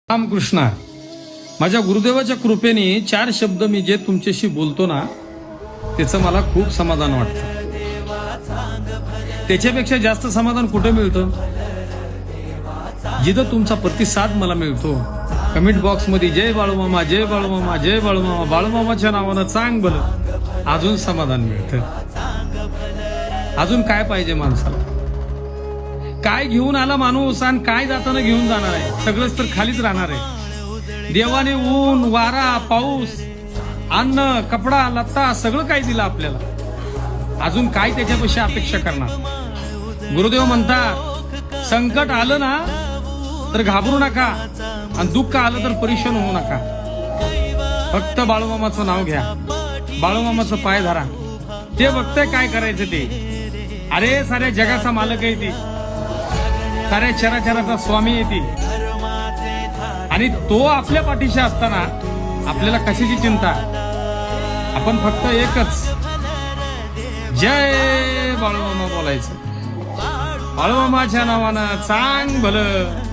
रामकृष्ण. माझ्या गुरुदेवाच्या कृपेने 4 शब्द मी जे तुमच्याशी बोलतो ना त्याचं मला खूप समाधान वाटतं. त्याच्यापेक्षा जास्त समाधान कुठे मिळतं? जिथं तुमचा प्रतिसाद मला मिळतो. कमेंट बॉक्स मध्ये जय बाळूमामा, जय बाळूमामा, जय बाळूमामा, बाळूमामाच्या नावानं चांग भलं, अजून समाधान मिळतं. अजून काय पाहिजे माणसाला? काय घेऊन आला माणूस आणि काय जाताना घेऊन जाणार आहे? सगळंच तर खालीच राहणार आहे. देवाने ऊन, वारा, पाऊस, अन्न, कपडा, लत्ता सगळं काय दिलं आपल्याला. अजून काय त्याच्यापेक्षा अपेक्षा करणार? गुरुदेव म्हणतात, संकट आलं ना तर घाबरू नका आणि दुःख आलं तर परेशान होऊ नका. फक्त बाळूमामाचं नाव घ्या, बाळूमामाचं पाय धरा. ते बघतंय काय करायचं ते. अरे साऱ्या जगाचा मालक आहे ती, साऱ्या चराचराचा स्वामी आहे ती, आणि तो आपल्या पाठीशी असताना आपल्याला कशाची चिंता? आपण फक्त एकच जय बाळूमामा बोलायचं. बाळूमामाच्या नावानं चांग भलं.